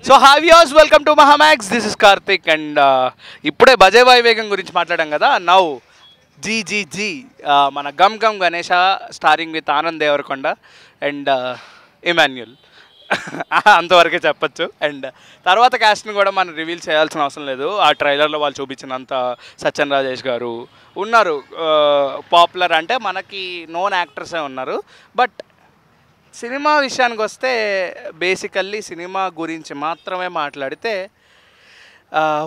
So హావ్ యూస్ welcome to Mahamax. This is Karthik and ఇప్పుడే బజే వైవేగం గురించి మాట్లాడాం కదా. నౌ జీ జీ జీ మన Gam Gam Ganesha starring with Anand Deverakonda and Emmanuel. అంతవరకే చెప్పచ్చు. అండ్ తర్వాత క్యాస్ట్ని కూడా మనం రివీల్ చేయాల్సిన అవసరం లేదు. ఆ ట్రైలర్లో వాళ్ళు చూపించినంత సత్యన్ రాజేష్ గారు ఉన్నారు, పాపులర్ అంటే మనకి నోన్ యాక్టర్సే ఉన్నారు. బట్ సినిమా విషయానికి వస్తే బేసికల్లీ సినిమా గురించి మాత్రమే మాట్లాడితే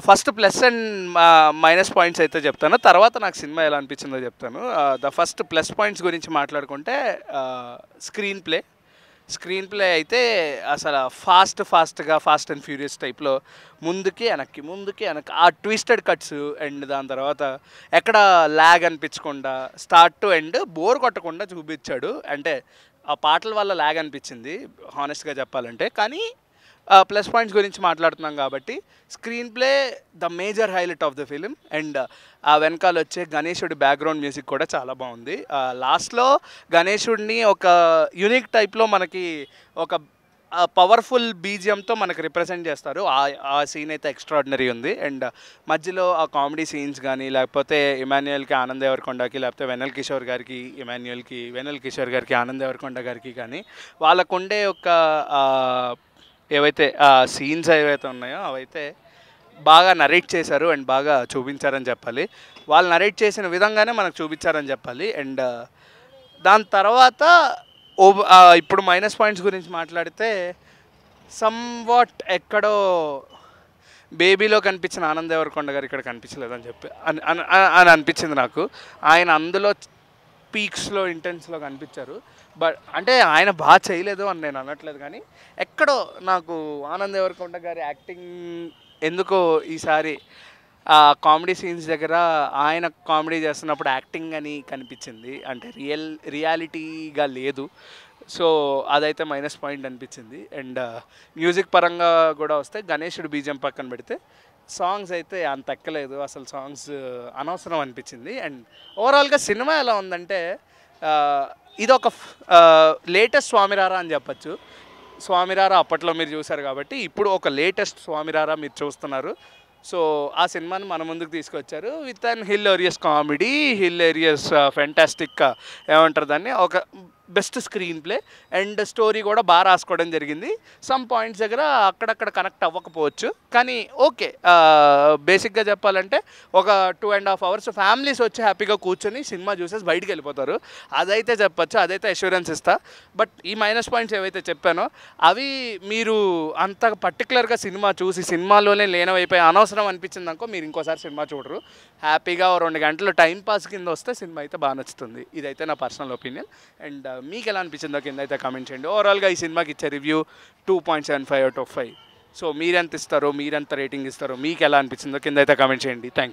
first plus and minus points అయితే చెప్తాను. తర్వాత నాకు సినిమా ఎలా అనిపించిందో చెప్తాను. ద ఫస్ట్ ప్లస్ పాయింట్స్ గురించి మాట్లాడుకుంటే స్క్రీన్ ప్లే అయితే అసలు ఫాస్ట్ అండ్ ఫ్యూరియస్ టైప్లో ముందుకి వెనక్కి ఆ ట్విస్టెడ్ కట్స్ అండ్ దాని తర్వాత ఎక్కడ ల్యాగ్ అనిపించకుండా స్టార్ట్ టు ఎండ్ బోర్ కొట్టకుండా చూపించాడు. అంటే ఆ పాటల వల్ల ల్యాగ్ అనిపించింది హానెస్ట్గా చెప్పాలంటే. కానీ ప్లస్ పాయింట్స్ గురించి మాట్లాడుతున్నాం కాబట్టి screen play the major highlight of the film. And ఆ వెనకాల వచ్చే గణేశుడి బ్యాక్గ్రౌండ్ మ్యూజిక్ కూడా చాలా బాగుంది. లాస్ట్లో గణేశుడిని ఒక యూనిక్ టైప్లో మనకి ఒక పవర్ఫుల్ బీజియంతో మనకు రిప్రజెంట్ చేస్తారు. ఆ సీన్ అయితే ఎక్స్ట్రాడినరీ ఉంది. అండ్ మధ్యలో ఆ కామెడీ సీన్స్ కానీ లేకపోతే ఇమాన్యుయల్కి ఆనంద్ దేవరకొండకి లేకపోతే వెన్నెల కిషోర్ గారికి ఇమాన్యుయల్కి, వెన్నెల కిషోర్ గారికి ఆనంద్ దేవరకొండ గారికి కానీ వాళ్ళకుండే ఒక ఏవైతే సీన్స్ ఏవైతే ఉన్నాయో అవైతే బాగా నరేట్ చేశారు అండ్ బాగా చూపించారని చెప్పాలి. వాళ్ళు నరేట్ చేసిన విధంగానే మనకు చూపించారని చెప్పాలి. అండ్ దాని తర్వాత ఇప్పుడు మైనస్ పాయింట్స్ గురించి మాట్లాడితే సమ్వాట్ ఎక్కడో బేబీలో కనిపించిన ఆనంద్ దేవరకొండ గారు ఇక్కడ కనిపించలేదని చెప్పి అని అనిపించింది నాకు. ఆయన అందులో పీక్స్లో ఇంటెన్స్లో కనిపించారు. బట్ అంటే ఆయన బాగా చేయలేదు అని నేను అనట్లేదు, కానీ ఎక్కడో నాకు ఆనంద్ దేవరకొండ గారి యాక్టింగ్ ఎందుకో ఈసారి కామెడీ సీన్స్ దగ్గర ఆయన కామెడీ చేస్తున్నప్పుడు యాక్టింగ్ అని కనిపించింది, అంటే రియాలిటీగా లేదు. సో అదైతే మైనస్ పాయింట్ అనిపించింది. అండ్ మ్యూజిక్ పరంగా కూడా వస్తే గణేశుడు బీజం పక్కన పెడితే సాంగ్స్ అయితే అంత ఎక్కలేదు, అసలు సాంగ్స్ అనవసరం అనిపించింది. అండ్ ఓవరాల్గా సినిమా ఎలా ఉందంటే ఇదొక లేటెస్ట్ స్వామిరారా అని చెప్పచ్చు. స్వామిరారా అప్పట్లో మీరు చూశారు కాబట్టి ఇప్పుడు ఒక లేటెస్ట్ స్వామిరారా మీరు చూస్తున్నారు. సో ఆ సినిమాని మన ముందుకు తీసుకొచ్చారు with an hilarious comedy, hilarious fantastic ఏమంటారు దాన్ని, ఒక best screen play and story కూడా బాగా రాసుకోవడం జరిగింది. సమ్ పాయింట్స్ దగ్గర అక్కడక్కడ కనెక్ట్ అవ్వకపోవచ్చు, కానీ ఓకే. బేసిక్గా చెప్పాలంటే ఒక 2.5 hours ఫ్యామిలీస్ వచ్చి హ్యాపీగా కూర్చొని సినిమా చూసేసి బయటికి వెళ్ళిపోతారు. అదైతే చెప్పచ్చు, అదైతే అష్యూరెన్స్ ఇస్తా. బట్ ఈ మైనస్ పాయింట్స్ ఏవైతే చెప్పానో అవి మీరు అంత పర్టికులర్గా సినిమా చూసి సినిమాలోనే లీనమైపోయి అనవసరం అనిపించింది అనుకో మీరు ఇంకోసారి సినిమా చూడరు. హ్యాపీగా 2 గంటలు టైం పాస్ కింద వస్తే సినిమా అయితే బాగా నచ్చుతుంది. ఇదైతే నా పర్సనల్ ఒపీనియన్. అండ్ మీకు ఎలా అనిపించిందో కింద అయితే కామెంట్ చేయండి. ఓవరాల్గా ఈ సినిమాకి ఇచ్చే రివ్యూ 2.75 out of 5. సో మీరెంత ఇస్తారో, మీరెంత రేటింగ్ ఇస్తారో, మీకు ఎలా అనిపించిందో కింద అయితే కామెంట్ చేయండి. Thank you.